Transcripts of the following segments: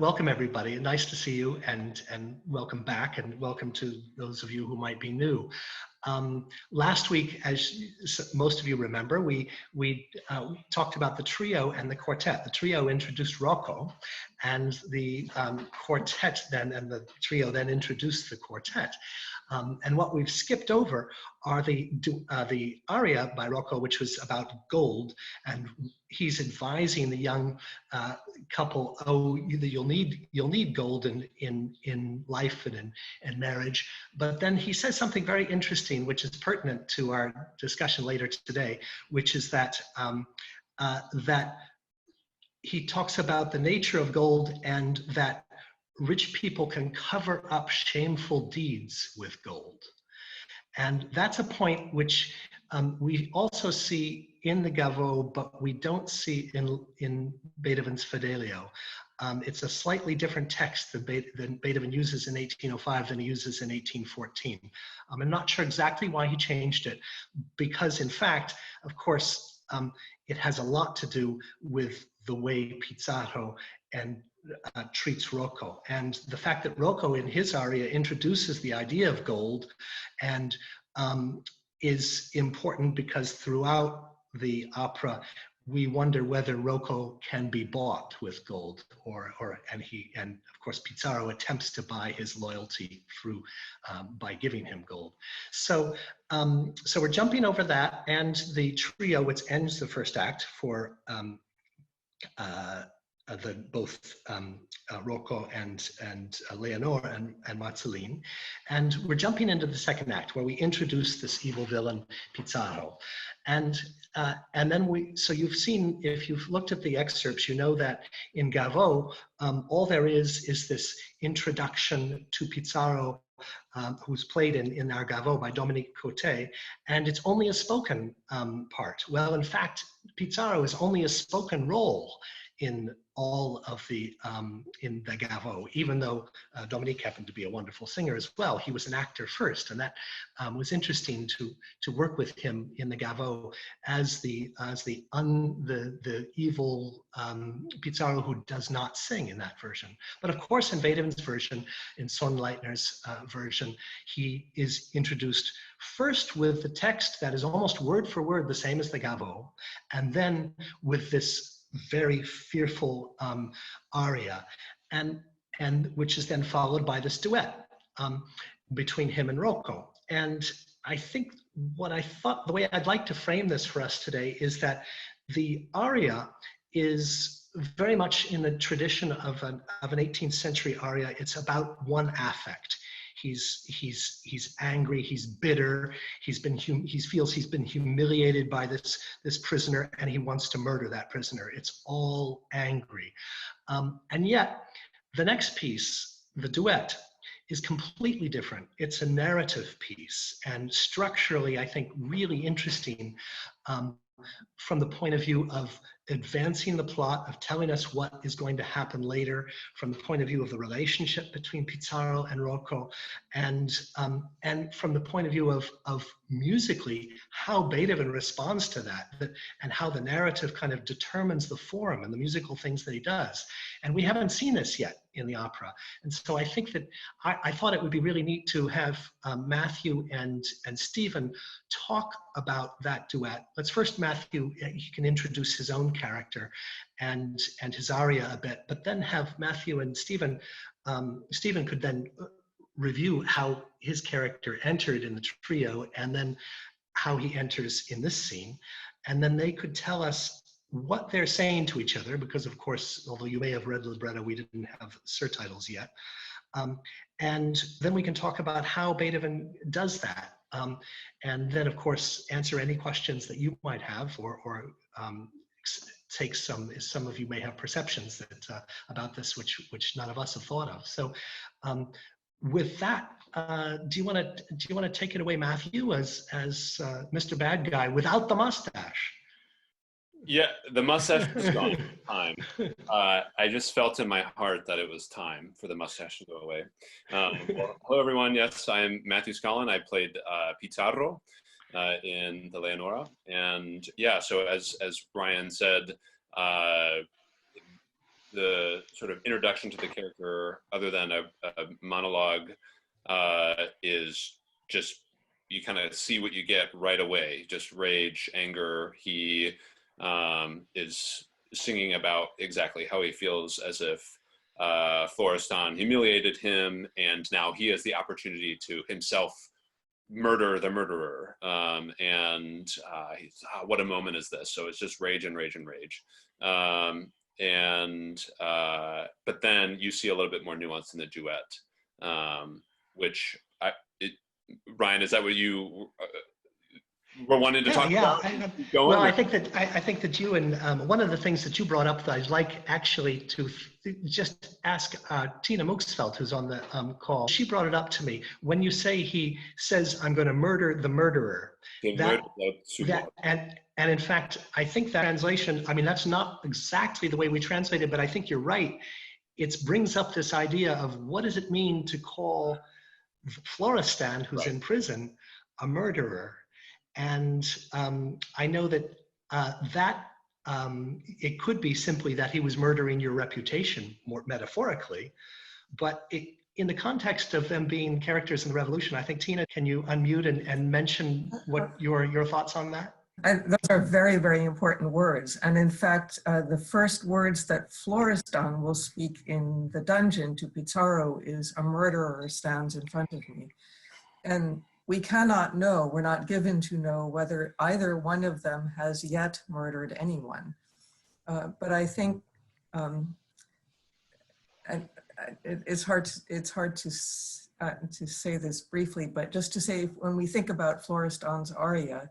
welcome everybody. Nice to see you, and welcome back, and welcome to those of you who might be new. Last week, as most of you remember, we talked about the trio and the quartet. The trio introduced Rocco, and the quartet then, and the trio then introduced the quartet. And what we've skipped over are the aria by Rocco, which was about gold, and he's advising the young couple, oh, you'll need gold in life and in marriage. But then he says something very interesting, which is pertinent to our discussion later today, which is that that he talks about the nature of gold, and that rich people can cover up shameful deeds with gold. And that's a point which we also see in the Gaveau, but we don't see in Beethoven's Fidelio. It's a slightly different text that Beethoven uses in 1805 than he uses in 1814. I'm not sure exactly why he changed it, because in fact, of course, it has a lot to do with the way Pizarro treats Rocco, and the fact that Rocco in his aria introduces the idea of gold, and is important because throughout the opera we wonder whether Rocco can be bought with gold, and of course Pizarro attempts to buy his loyalty through by giving him gold. So so we're jumping over that, and the trio, which ends the first act for both Rocco and Leonore and Marceline, and we're jumping into the second act where we introduce this evil villain Pizarro, and then so you've seen, if you've looked at the excerpts, you know that in Gaveau all there is this introduction to Pizarro, who's played in our Gaveau by Dominique Cote, and it's only a spoken part. Well, in fact, Pizarro is only a spoken role in all of the Gaveau, even though Dominique happened to be a wonderful singer as well. He was an actor first, and that was interesting to work with him in the Gaveau as the evil Pizarro who does not sing in that version. But of course, in Beethoven's version, in Sonnleitner's version, he is introduced first with the text that is almost word for word the same as the Gaveau, and then with this very fearful aria, and which is then followed by this duet between him and Rocco. And I think the way I'd like to frame this for us today is that the aria is very much in the tradition of an 18th century aria. It's about one affect. He's angry, he's bitter, he feels he's been humiliated by this prisoner, and he wants to murder that prisoner. It's all angry. And yet, the next piece, the duet, is completely different. It's a narrative piece, and structurally, I think, really interesting from the point of view of advancing the plot, of telling us what is going to happen later, from the point of view of the relationship between Pizarro and Rocco, and from the point of view of musically how Beethoven responds to that, and how the narrative kind of determines the form and the musical things that he does. And we haven't seen this yet in the opera. And so I think that I thought it would be really neat to have Matthew and Stephen talk about that duet. Let's first, Matthew, he can introduce his own character and his aria a bit, but then have Matthew and Stephen could then review how his character entered in the trio, and then how he enters in this scene. And then they could tell us what they're saying to each other, because of course, although you may have read libretto, we didn't have surtitles yet. And then we can talk about how Beethoven does that. And then of course, answer any questions that you might have, or take some of you may have perceptions that about this which none of us have thought of. So with that, do you want to take it away, Matthew, as Mr. Bad Guy without the mustache? Yeah, the mustache was gone. Time. I just felt in my heart that it was time for the mustache to go away. Well, hello, everyone. Yes, I'm Matthew Scollin. I played Pizarro in the Leonora, and yeah. So as Brian said, the sort of introduction to the character, other than a monologue, is just, you kind of see what you get right away. Just rage, anger. He is singing about exactly how he feels, as if Florestan humiliated him, and now he has the opportunity to himself murder the murderer. What a moment is this? So it's just rage and rage and rage. But then you see a little bit more nuance in the duet, which Ryan, is that what you were wanting to talk about? Well, I think that you, and one of the things that you brought up that I'd like actually to just ask Tina Mooksveld, who's on the call. She brought it up to me. When you say he says, "I'm going to murder the murderer," and in fact, I think that translation, I mean, that's not exactly the way we translate it, but I think you're right. It brings up this idea of what does it mean to call Florestan, who's in prison, a murderer. And I know that it could be simply that he was murdering your reputation, more metaphorically, but in the context of them being characters in the revolution, I think, Tina, can you unmute and mention what your thoughts on that? Those are very, very important words. And in fact, the first words that Florestan will speak in the dungeon to Pizarro is, "A murderer stands in front of me." And we cannot know, we're not given to know whether either one of them has yet murdered anyone. But I think it's hard to say this briefly, but just to say, when we think about Florestan's aria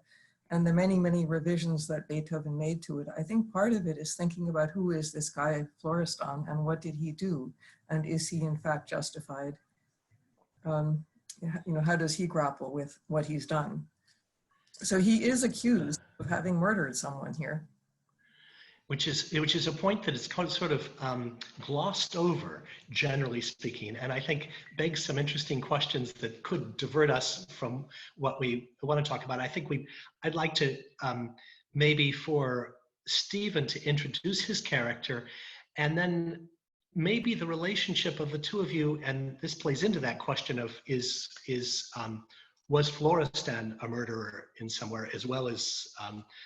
and the many, many revisions that Beethoven made to it, I think part of it is thinking about who is this guy Florestan and what did he do? And is he in fact justified? You know, how does he grapple with what he's done? So he is accused of having murdered someone here. Which is a point that is sort of glossed over, generally speaking, and I think begs some interesting questions that could divert us from what we want to talk about. I think I'd like to maybe for Stephen to introduce his character, and then maybe the relationship of the two of you, and this plays into that question of was Florestan a murderer in somewhere, as well as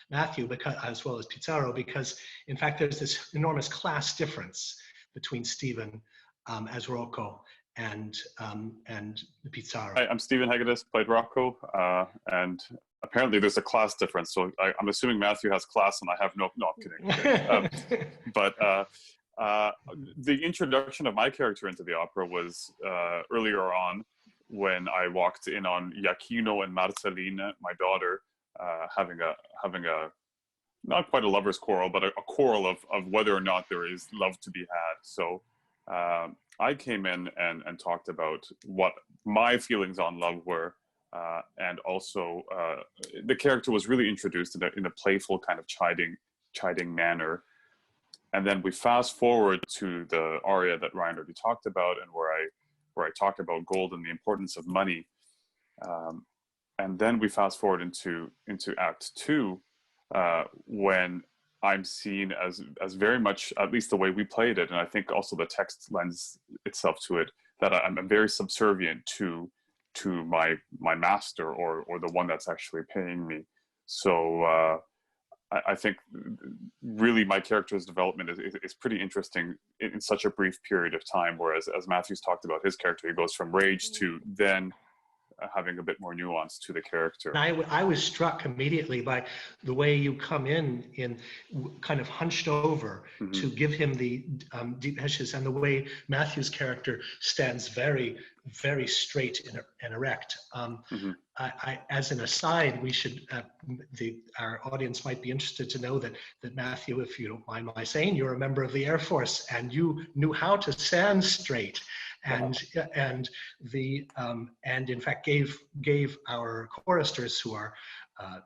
Matthew, as well as Pizarro, because in fact there's this enormous class difference between Stephen as Rocco and Pizarro. Hi, I'm Stephen Hegedus, played Rocco, and apparently there's a class difference. So I'm assuming Matthew has class and I have no, I'm kidding. The introduction of my character into the opera was earlier on, when I walked in on Giacchino and Marcellina, my daughter, having a not quite a lover's quarrel, but a quarrel of whether or not there is love to be had. So I came in and talked about what my feelings on love were, and also the character was really introduced in a playful kind of chiding manner. And then we fast forward to the aria that Ryan already talked about, and where I talked about gold and the importance of money. And then we fast forward into Act 2, when I'm seen as very much, at least the way we played it, and I think also the text lends itself to it, that I'm very subservient to my master, or the one that's actually paying me. So I think really my character's development is pretty interesting in such a brief period of time, whereas as Matthew's talked about his character, he goes from rage to then having a bit more nuance to the character. And I was struck immediately by the way you come in kind of hunched over to give him the deep heshes, and the way Matthew's character stands very, very straight and erect. As an aside, we should, our audience might be interested to know that Matthew, if you don't mind my saying, you're a member of the Air Force, and you knew how to stand straight. And in fact gave our choristers, who are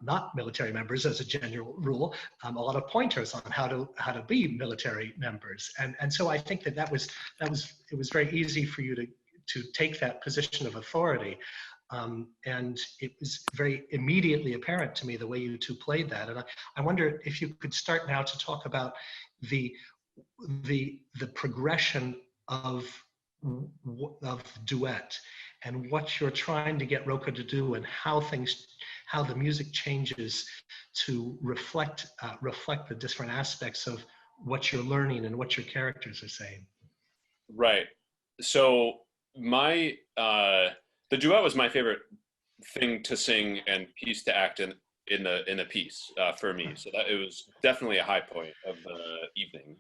not military members as a general rule, a lot of pointers on how to be military members. And so I think that it was very easy for you to take that position of authority. And it was very immediately apparent to me the way you two played that. And I wonder if you could start now to talk about the progression of duet and what you're trying to get Rocco to do, and how the music changes to reflect the different aspects of what you're learning and what your characters are saying. Right. So my the duet was my favorite thing to sing and piece to act in the piece for me. So that it was definitely a high point of the evening.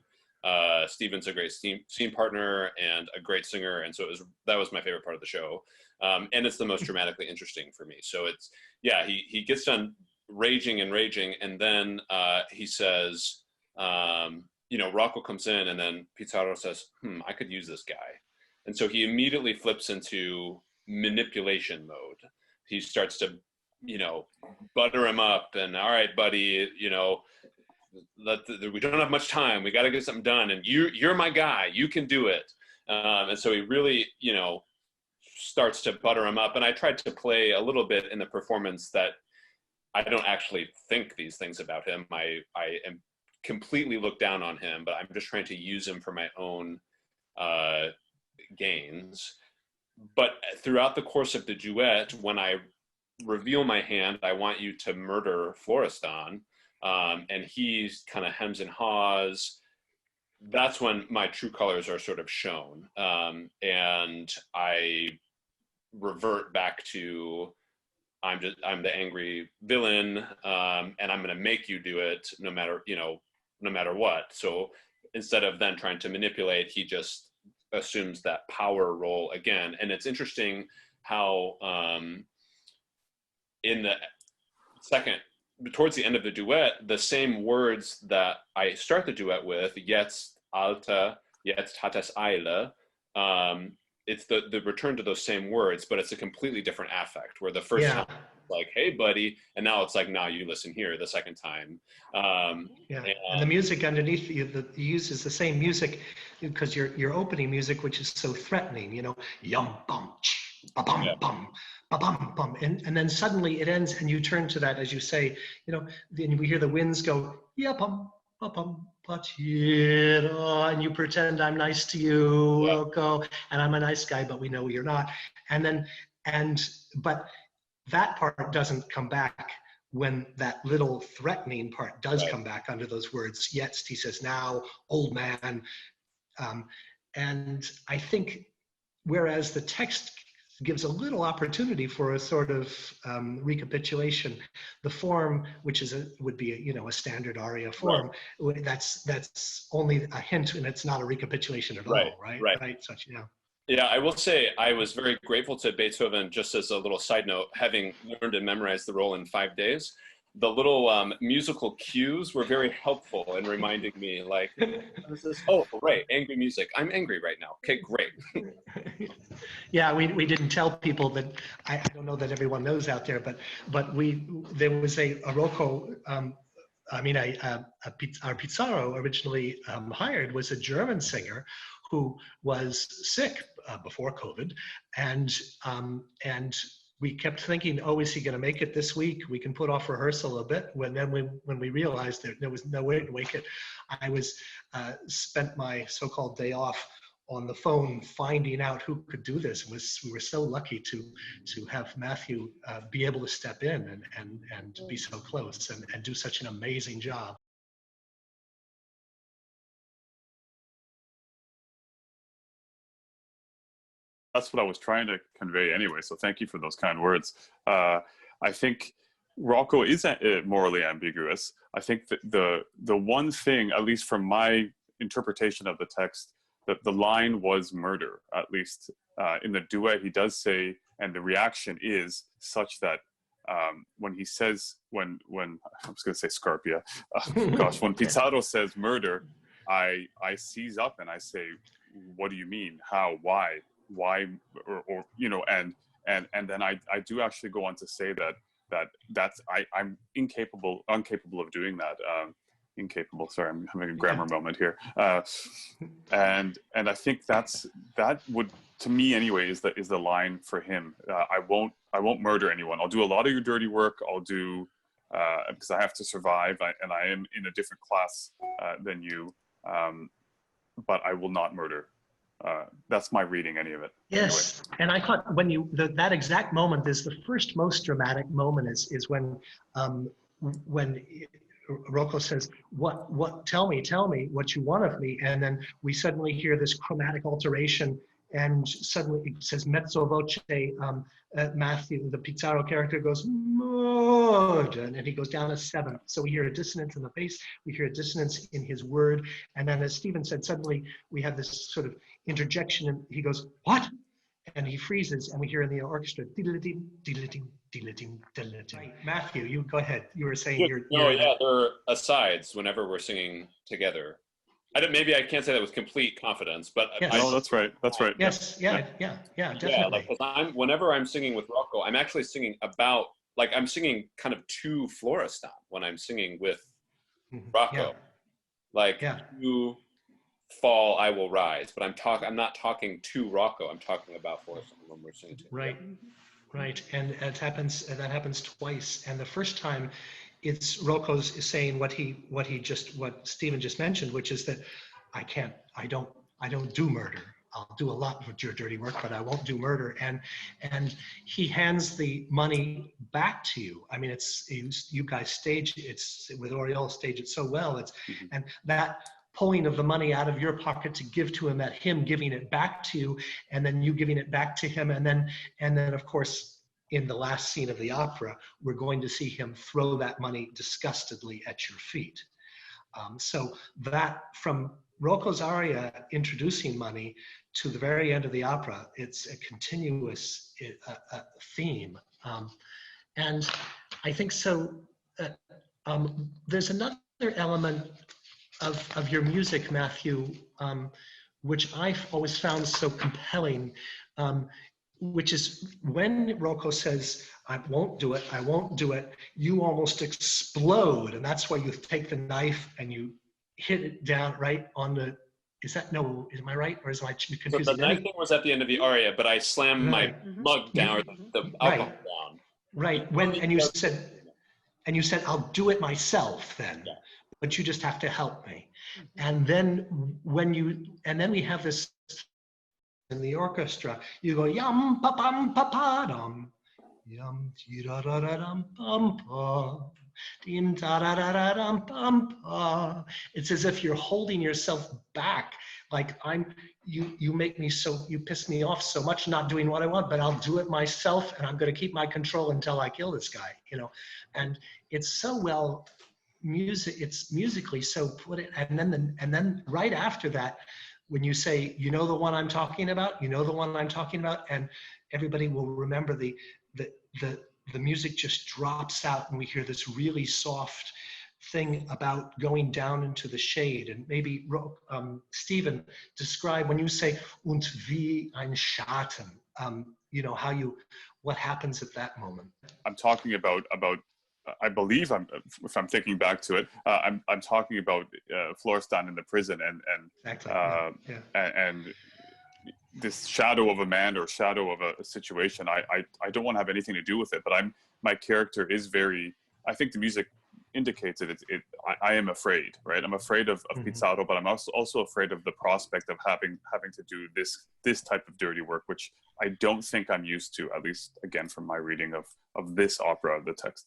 Stephen's a great scene partner and a great singer, and so that was my favorite part of the show. And it's the most dramatically interesting for me. So it's, yeah, he gets done raging, and then he says, you know, Rocco comes in, and then Pizarro says, I could use this guy. And so he immediately flips into manipulation mode. He starts to, you know, butter him up, and all right, buddy, you know, we don't have much time. We got to get something done, and you're my guy. You can do it. And so he really, you know, starts to butter him up. And I tried to play a little bit in the performance that I don't actually think these things about him. I am completely looked down on him, but I'm just trying to use him for my own gains. But throughout the course of the duet, when I reveal my hand, I want you to murder Florestan, and he's kind of hems and haws. That's when my true colors are sort of shown, and I revert back to I'm the angry villain, and I'm going to make you do it no matter what. So instead of then trying to manipulate, he just assumes that power role again. And it's interesting how in the towards the end of the duet, the same words that I start the duet with, jetzt alte, jetzt hat es Eile, it's the return to those same words, but it's a completely different affect, where the first time like, hey buddy, and now it's like, now you listen here the second time. And the music underneath you uses the same music, because your opening music, which is so threatening, you know, yum bum ch, ba bum bum, ba bum bum, and then suddenly it ends, and you turn to that, as you say, you know, then we hear the winds go ya bum ba bum, and you pretend I'm nice to you, Rocco, and I'm a nice guy, but we know you're not. But that part doesn't come back when that little threatening part does come back under those words. Jetzt, he says, now, old man. And I think, whereas the text gives a little opportunity for a sort of recapitulation, the form, which would be a standard aria form, that's only a hint, and it's not a recapitulation at all, right? Such, Yeah, I will say I was very grateful to Beethoven, just as a little side note, having learned and memorized the role in 5 days. The little musical cues were very helpful in reminding me, like, oh, right, angry music. I'm angry right now. Okay, great. Yeah, we didn't tell people that, I don't know that everyone knows out there, but there was a Rocco, our Pizarro originally hired was a German singer who was sick before COVID, and we kept thinking, oh, is he going to make it this week? We can put off rehearsal a bit. When we realized that there was no way to make it, I spent my so-called day off on the phone finding out who could do this. We were so lucky to have Matthew be able to step in and be so close and do such an amazing job. That's what I was trying to convey anyway, so thank you for those kind words. I think Rocco is morally ambiguous. I think that the one thing, at least from my interpretation of the text, that the line was murder, at least in the duet he does say, and the reaction is such that when he says, when I was going to say Scarpia, gosh, when Pizarro says murder, I seize up and I say, what do you mean? How? Why, or and then I do actually go on to say that's I'm incapable of doing that. Incapable. Sorry, I'm having a grammar moment here. And I think that would, to me anyway, is the line for him. I won't murder anyone. I'll do a lot of your dirty work. I'll do because I have to survive, and I am in a different class than you. but I will not murder. That's my reading any of it. Yes, Anyway. and I thought when that exact moment is the first most dramatic moment is when Rocco says, what, tell me what you want of me. And then we suddenly hear this chromatic alteration, and suddenly it says mezzo voce, Matthew, the Pizarro character goes, murder, and he goes down a 7. So we hear a dissonance in the bass, we hear a dissonance in his word. And then as Stephen said, suddenly we have this sort of interjection, and he goes, what? And he freezes, and we hear in the orchestra, diddle-a-ding, diddle-a-ding, diddle-a-ding, diddle-a-ding. Right. Matthew, you go ahead. You were saying yeah, there are asides whenever we're singing together. Maybe I can't say that with complete confidence, but yes. No, that's right. That's right. Yes, yeah, definitely. Yeah, like, 'cause whenever I'm singing with Rocco, I'm actually singing about, like, I'm singing kind of to Florestan when I'm singing with Rocco. Yeah. Like, Yeah. to fall, I will rise. But I'm not talking to Rocco. I'm talking about Florestan when we're singing together. Right. Right, and that happens twice. And the first time, it's Rocco's saying what Stephen just mentioned, which is that I don't do murder. I'll do a lot of your dirty work, but I won't do murder. And he hands the money back to you. I mean, you guys stage it's with Oriole stage it so well. And that pulling of the money out of your pocket to give to him, at him giving it back to you, and then you giving it back to him, and then of course in the last scene of the opera, we're going to see him throw that money disgustedly at your feet. So that, from Rocco's aria introducing money to the very end of the opera, it's a continuous theme. And I think so. There's another element of your music, Matthew, which I've always found so compelling, which is when Rocco says, I won't do it, you almost explode. And that's why you take the knife and you hit it down right on the, am I right? Or is my confusing? So the knife thing was at the end of the aria, but I slammed my mug down, or the alcohol down. Right, and you said, I'll do it myself then. Yeah. But you just have to help me. And then we have this in the orchestra, you go yum pa pam pa pa dum, yum ti da da da dum pum pa, dim da da da da dum pum pa. It's as if you're holding yourself back, like you piss me off so much not doing what I want, but I'll do it myself, and I'm going to keep my control until I kill this guy, And it's so well it's musically so put it, and then right after that, when you say, the one I'm talking about, and everybody will remember the music just drops out, and we hear this really soft thing about going down into the shade. And maybe Stephen, describe when you say "und wie ein Schatten," what happens at that moment. I'm talking about. I believe if I'm thinking back to it, I'm talking about Florestan in the prison exactly. And this shadow of a man or shadow of a situation. I don't want to have anything to do with it, but my character is very. I think the music indicates it. I am afraid, right? I'm afraid of Pizarro, but I'm also afraid of the prospect of having to do this type of dirty work, which I don't think I'm used to, at least again from my reading of this opera, the text.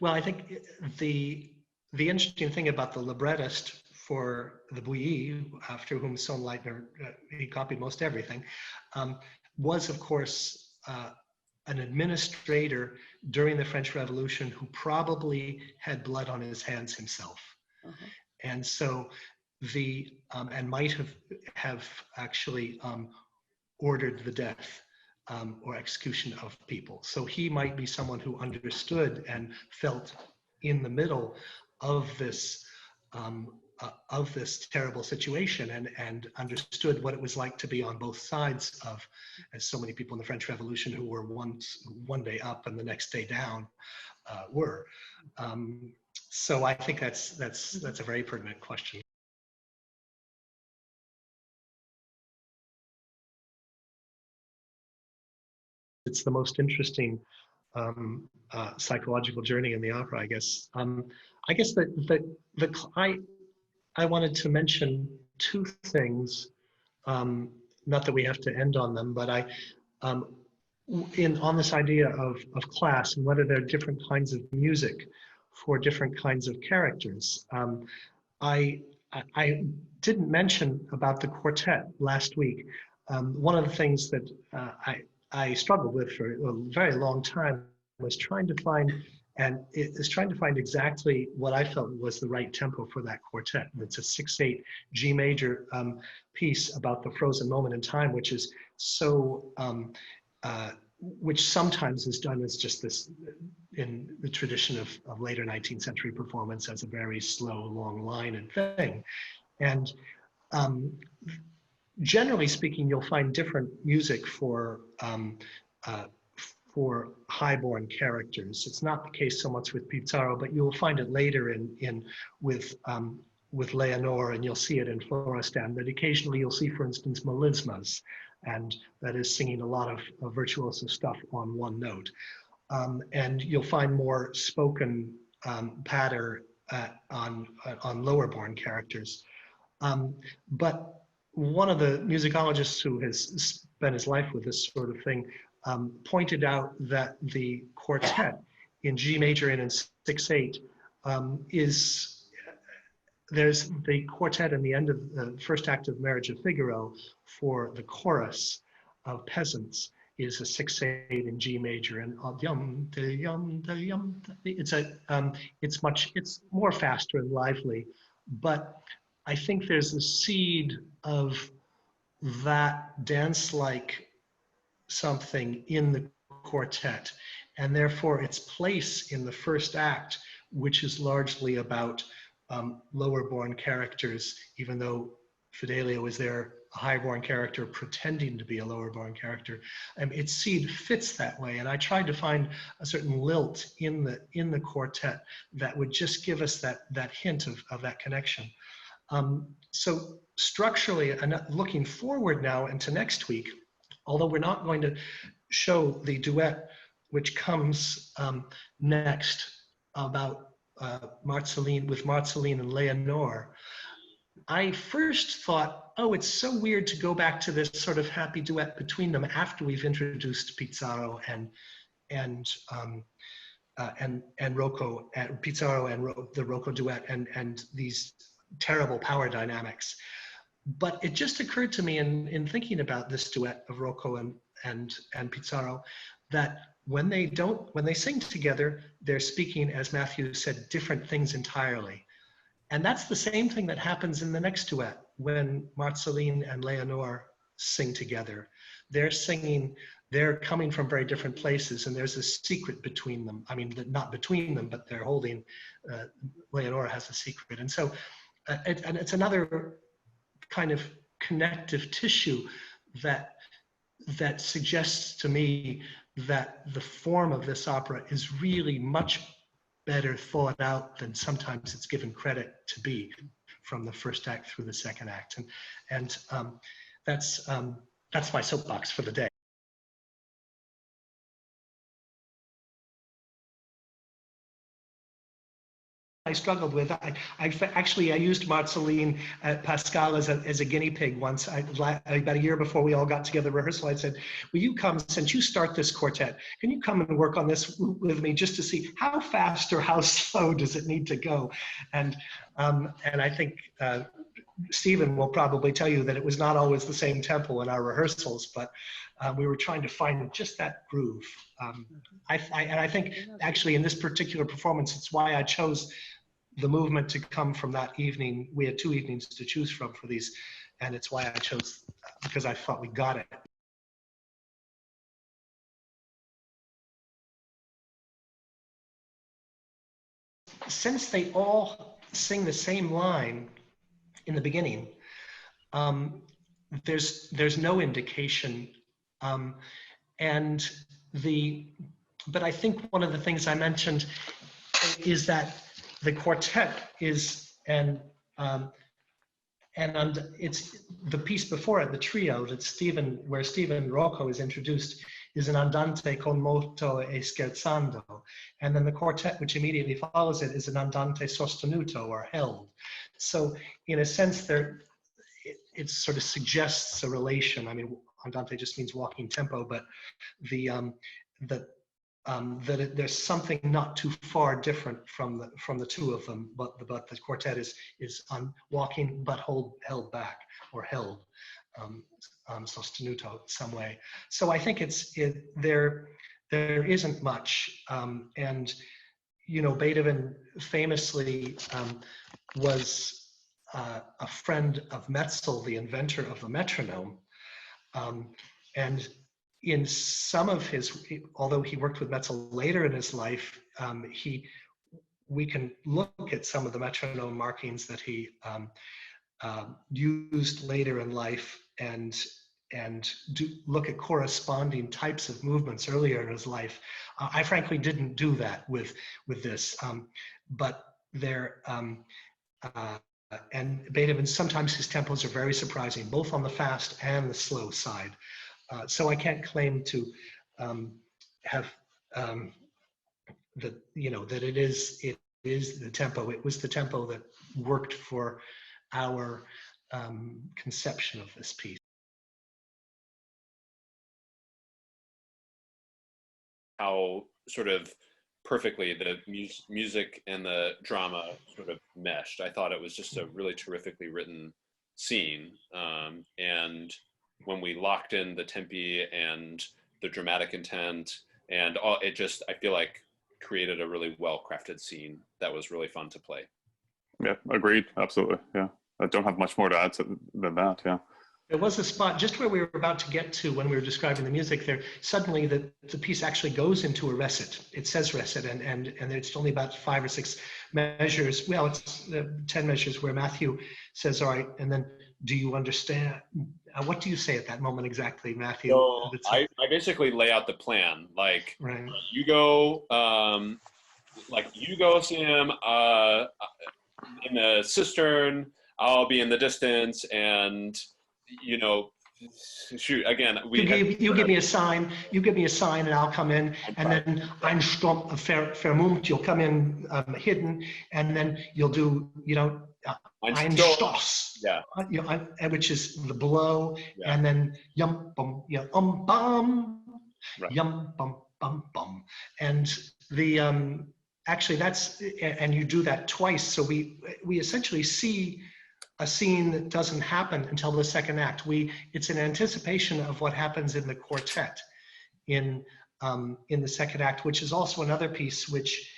Well, I think the interesting thing about the librettist for the Bouilly, after whom Sonnleitner, he copied most everything, was of course an administrator during the French Revolution who probably had blood on his hands himself. And so and might have actually ordered the death or execution of people. So he might be someone who understood and felt in the middle of this terrible situation, and understood what it was like to be on both sides of, as so many people in the French Revolution who were one day up and the next day down were. So I think that's a very pertinent question. It's the most interesting psychological journey in the opera, I guess. I guess I wanted to mention two things. Not that we have to end on them, but on this idea of class and whether there are different kinds of music for different kinds of characters. I didn't mention about the quartet last week. One of the things that I struggled with for a very long time was trying to find exactly what I felt was the right tempo for that quartet. It's a 6/8 G major piece about the frozen moment in time, which is so, which sometimes is done as just this, in the tradition of later 19th century performance, as a very slow, long line and thing. And generally speaking, you'll find different music for highborn characters. It's not the case so much with Pizarro, but you'll find it later with Leonore, and you'll see it in Florestan. That occasionally you'll see, for instance, melismas, and that is singing a lot of virtuoso stuff on one note. And you'll find more spoken patter on lower born characters. But one of the musicologists who has spent his life with this sort of thing pointed out that the quartet in G major and in 6/8 there's the quartet in the end of the first act of Marriage of Figaro for the chorus of peasants is a 6/8 in G major, and it's more faster and lively, but I think there's a seed of that dance-like something in the quartet, and therefore its place in the first act, which is largely about lower born characters, even though Fidelio is there, a high born character pretending to be a lower born character. Its seed fits that way, and I tried to find a certain lilt in the quartet that would just give us that hint of that connection. So structurally, and looking forward now into next week, although we're not going to show the duet which comes next about Marceline and Leonore, I first thought, oh, it's so weird to go back to this sort of happy duet between them after we've introduced Pizarro and Rocco, Pizarro and the Rocco duet, and these terrible power dynamics. But it just occurred to me in thinking about this duet of Rocco and Pizarro that when they sing together, they're speaking, as Matthew said, different things entirely. And that's the same thing that happens in the next duet when Marceline and Leonore sing together. They're coming from very different places, and there's a secret between them. I mean, not between them, but they're holding, Leonore has a secret. And so, and it's another kind of connective tissue that suggests to me that the form of this opera is really much better thought out than sometimes it's given credit to be, from the first act through the second act. And that's my soapbox for the day. I struggled with. I used Marceline Pascal as a guinea pig once. About a year before we all got together rehearsal, I said, will you come, since you start this quartet, can you come and work on this with me just to see how fast or how slow does it need to go? And I think Stephen will probably tell you that it was not always the same tempo in our rehearsals, but we were trying to find just that groove. And I think actually in this particular performance, it's why I chose the movement to come from that evening. We had 2 evenings to choose from for these, and it's why I chose, because I thought we got it. Since they all sing the same line in the beginning, there's no indication, but I think one of the things I mentioned is that the quartet is, and it's the piece before it, the trio that where Stephen Rocco is introduced, is an andante con moto e scherzando. And then the quartet, which immediately follows it, is an andante sostenuto, or held. So in a sense, it sort of suggests a relation. I mean, andante just means walking tempo, but there's something not too far different from the two of them, but the quartet is on walking but held back, or held sostenuto some way. So I think there isn't much, and Beethoven famously was a friend of Metzel, the inventor of the metronome, and in some of his, although he worked with Metzel later in his life, we can look at some of the metronome markings that he used later in life, and look at corresponding types of movements earlier in his life. I frankly didn't do that with this, but there. And Beethoven, sometimes his tempos are very surprising, both on the fast and the slow side. So I can't claim to have that it is the tempo. It was the tempo that worked for our conception of this piece. How sort of perfectly the music and the drama sort of meshed. I thought it was just a really terrifically written scene, and when we locked in the tempi and the dramatic intent and all, it just, I feel like, created a really well-crafted scene that was really fun to play. Yeah, agreed, absolutely, yeah. I don't have much more to add than that, yeah. There was a spot just where we were about to get to when we were describing the music there. Suddenly the piece actually goes into a recit. It says recit, and it's only about 5 or 6 measures. Well, it's 10 measures where Matthew says, all right, and then, do you understand? What do you say at that moment exactly, Matthew? So I basically lay out the plan. Like, right. you go see him in the cistern, I'll be in the distance, and shoot, again, you give me a sign, and I'll come in, and then vermummt, you'll come in hidden, and then you'll do, Einstoss, yeah, which is the blow, yeah. And then yum bum, yeah, bum, right. Yum bum bum bum, and the actually that's, and you do that twice, so we essentially see a scene that doesn't happen until the second act. It's an anticipation of what happens in the quartet in the second act, which is also another piece which,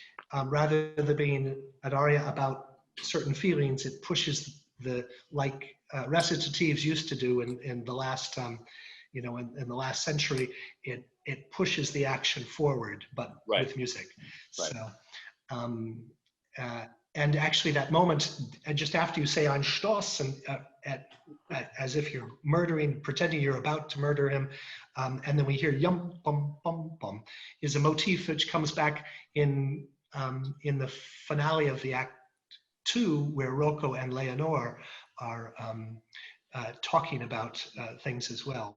rather than being an aria about certain feelings, it pushes like recitatives used to do in the last, in the last century. It pushes the action forward, but right. With music. Right. So. And actually that moment, just after you say Einstoss, and as if you're pretending you're about to murder him, and then we hear yum bum bum bum, is a motif which comes back in the finale of the Act 2, where Rocco and Leonore are talking about things as well.